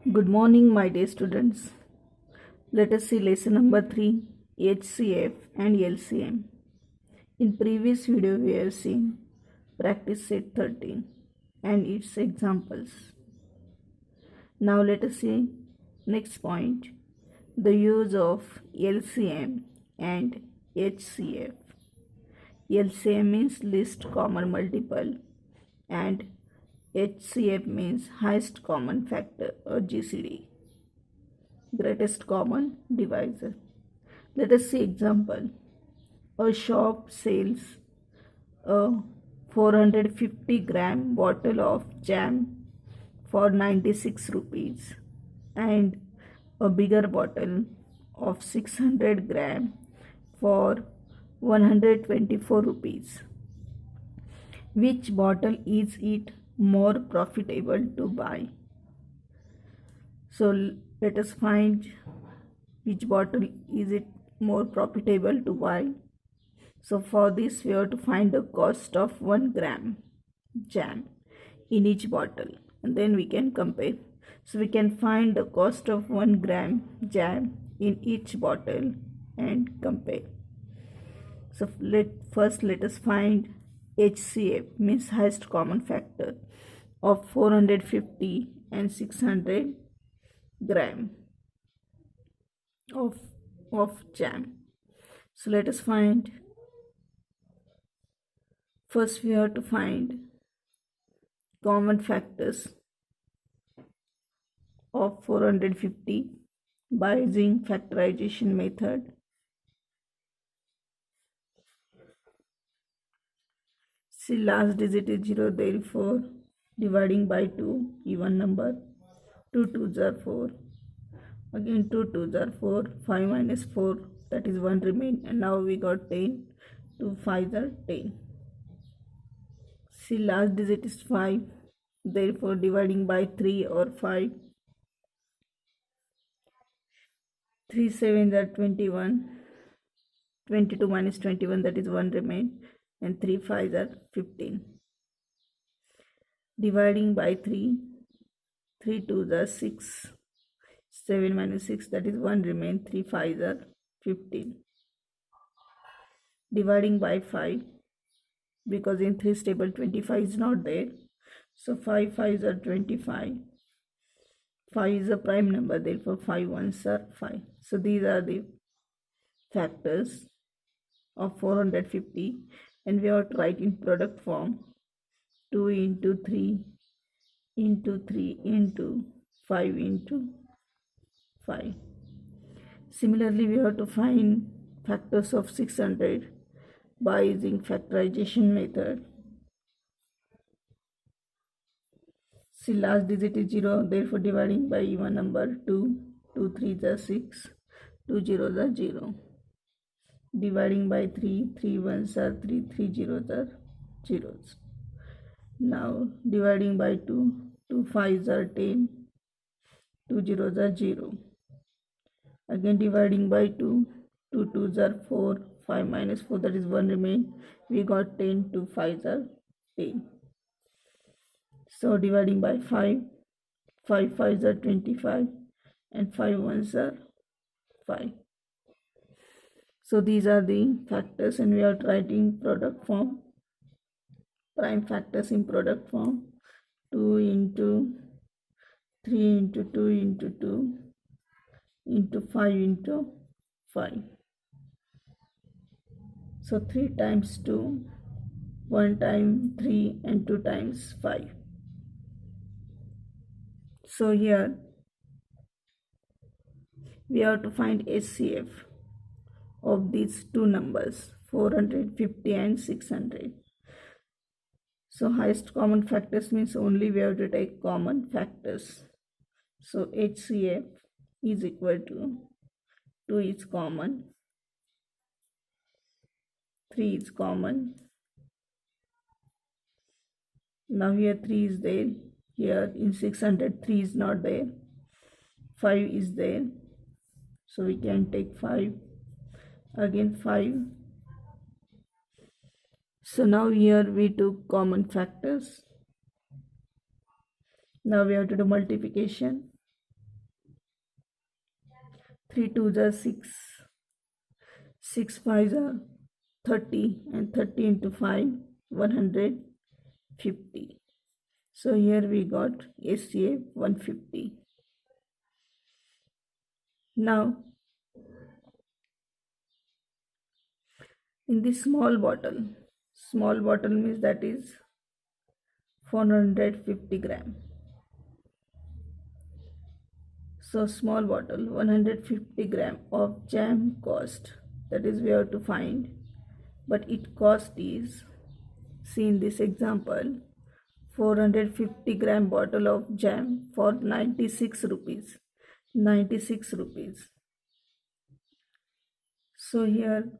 Good morning, my dear students. Let us see lesson number 3, HCF and LCM. In previous video, we have seen practice set 13 and its examples. Now let us see next point, the use of LCM and HCF. LCM means least common multiple and HCF means highest common factor or GCD, greatest common divisor. Let us see example. A shop sells a 450-gram bottle of jam for 96 rupees and a bigger bottle of 600 gram for 124 rupees. Which bottle is it more profitable to buy? So let us find which bottle is it more profitable to buy. So for this we have to find the cost of 1 gram jam in each bottle and then we can compare. So we can find the cost of 1 gram jam in each bottle and compare. So first let us find HCF, means highest common factor, of 450 and 600 gram of jam. So let us find. First we have to find common factors of 450 by using factorization method. See, last digit is 0, therefore dividing by 2, even number. 2 2s are 4. Again 2 2s are 4. 5 minus 4, that is 1 remain, and now we got 10. 2 5s are 10. See, last digit is 5, therefore dividing by 3 or 5. 3 7s are 21. 22 minus 21, that is 1 remain, and 3 5s are 15. Dividing by 3, 3 2s are 6. 7 minus 6, that is 1 remain, 3 5s are 15. Dividing by 5, because in 3's table 25 is not there, so 5 5s are 25. 5 is a prime number, therefore 5 1s are 5. So these are the factors of 450, and we are to write in product form 2 into 3 into 3 into 5 into 5. Similarly, we have to find factors of 600 by using factorization method. See, last digit is 0, therefore dividing by even number 2. 2 3s are 6, 2 zeros are 0. Dividing by 3, 3 1s are 3, 3 zeros are zeros. Now dividing by 2, 2 5s are 10, 2 zeros are 0. Again dividing by 2, 2 2s are 4, 5 minus 4, that is 1 remain, we got 10, 2 5s are 10. So dividing by 5, 5 5s are 25 and 5 1s are 5. So these are the factors, and we are writing product form, prime factors in product form. 2 into 3 into 2 into 2 into 5 into 5. So 3 times 2, 1 time 3, and 2 times 5. So here we have to find HCF of these two numbers, 450 and 600. So highest common factors means only we have to take common factors. So HCF is equal to 2 is common, 3 is common. Now here 3 is there, here in 600 3 is not there, 5 is there, so we can take 5, again 5. So now here we took common factors. Now we have to do multiplication. 3 2s are 6, 6 5s are 30, and 30 into 5, 150. So here we got SCA 150. Now in this small bottle means that is 450 gram. So small bottle 150 gram of jam cost, that is we have to find, but it cost is, see in this example, 450 gram bottle of jam for 96 rupees. 96 rupees. So here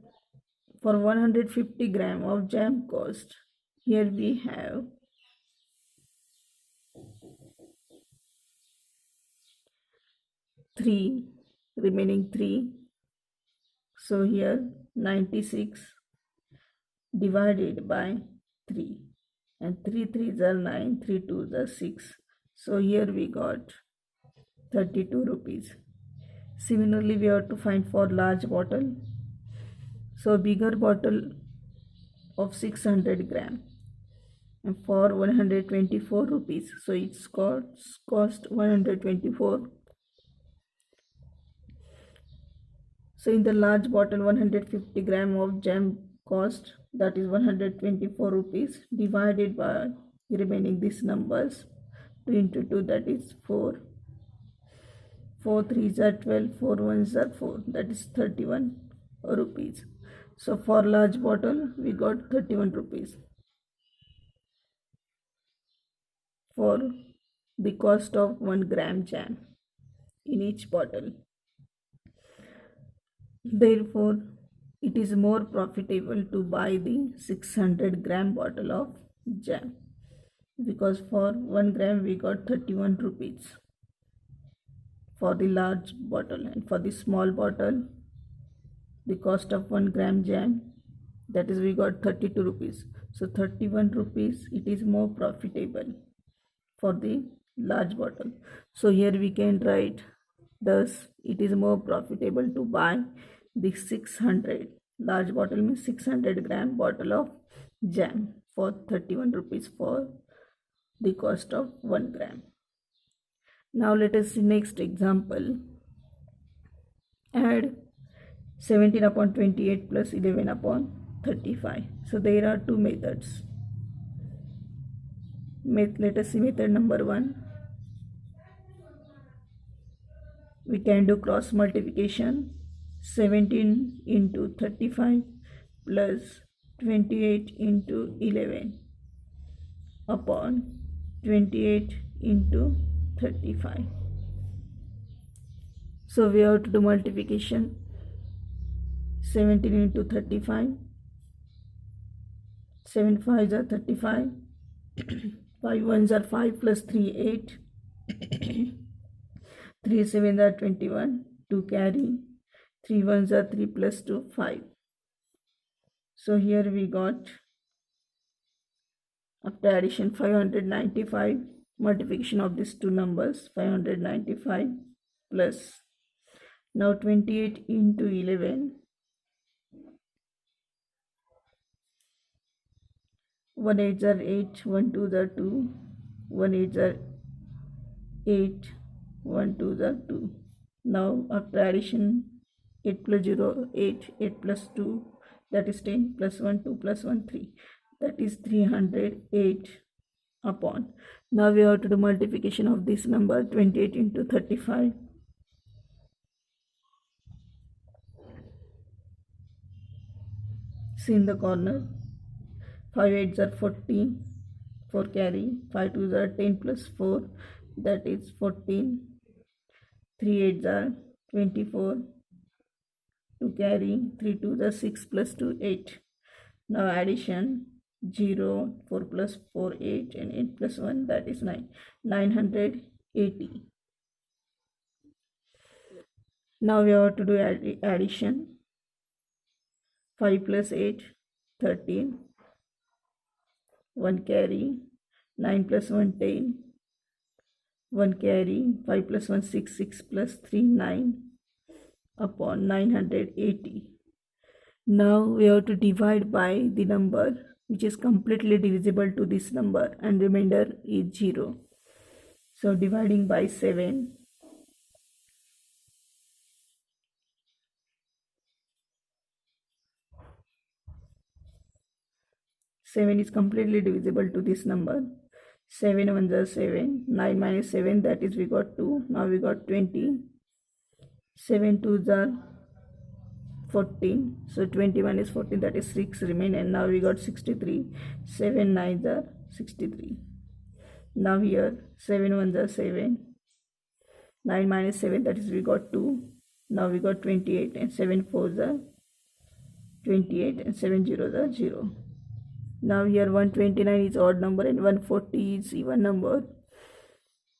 for 150 gram of jam cost, here we have 3, remaining 3. So here 96 divided by 3, and 3 3s are 9, 3 2s are 6. So here we got 32 rupees. Similarly, we have to find for large bottle. So bigger bottle of 600 gram and for 124 rupees. So it's cost 124. So in the large bottle 150 gram of jam cost, that is 124 rupees, divided by remaining these numbers. 2 into 2, that is 4. 4 3s are 12, 4 1s are 4, that is 31 rupees. So for large bottle we got 31 rupees for the cost of 1 gram jam in each bottle. Therefore, it is more profitable to buy the 600 gram bottle of jam, because for 1 gram we got 31 rupees for the large bottle, and for the small bottle the cost of 1 gram jam, that is we got 32 rupees. So 31 rupees, it is more profitable for the large bottle. So here we can write, thus it is more profitable to buy the 600, large bottle means 600 gram bottle of jam for 31 rupees for the cost of 1 gram. Now let us see next example. Add 17 upon 28 plus 11 upon 35. So there are two methods. Let us see method number 1. We can do cross multiplication. 17 into 35 plus 28 into 11 upon 28 into 35. So we have to do multiplication. 17 into 35, 7 5s are 35, 5 1s are 5 plus 3 8, 3 7s are 21, 2 carry, 3 1s are 3 plus 2 5. So here we got, after addition, 595, multiplication of these two numbers, 595 plus, now 28 into 11, 1 8s are 8, 1 2s are 2, 1 8s are 8, 1 2s are 2. Now after addition, 8 plus 0, 8, 8 plus 2, that is 10, plus 1, 2 plus 1, 3. That is 308 upon. Now we have to do multiplication of this number, 28 into 35. See in the corner, 5 8s are 40, 4 carry, 5 2s are 10 plus 4, that is 14, 3 8s are 24, 2 carry, 3 2s are 6 plus 2 8. Now addition, 0, 4 plus 4 8, and 8 plus 1, that is 9, 980. Now we have to do addition. 5 plus 8, 13, 1 carry, 9 plus 1 10, 1 carry, 5 plus 1 6, 6 plus 3 9, upon 980. Now we have to divide by the number which is completely divisible to this number, and remainder is 0. So dividing by 7. 7 is completely divisible to this number. 7 ones are 7. 9 minus 7, that is we got 2. Now we got 20. 7 twos are 14. So 21 is 14, that is 6 remain, and now we got 63. 7 nines are 63. Now here 7 ones are 7. 9 minus 7, that is we got 2. Now we got 28, and 7 fours are 28, and 7 zeros are 0. Now here 129 is odd number and 140 is even number.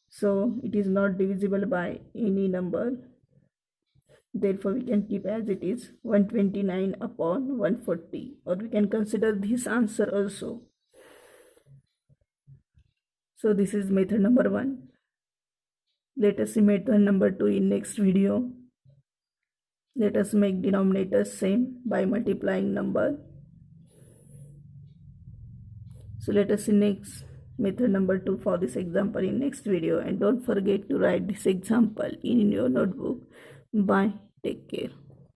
So it is not divisible by any number. Therefore we can keep as it is 129 upon 140, or we can consider this answer also. So this is method number 1. Let us see method number 2 in next video. Let us make denominators same by multiplying number. So let us see next method number 2 for this example in next video, and don't forget to write this example in your notebook. Bye. Take care.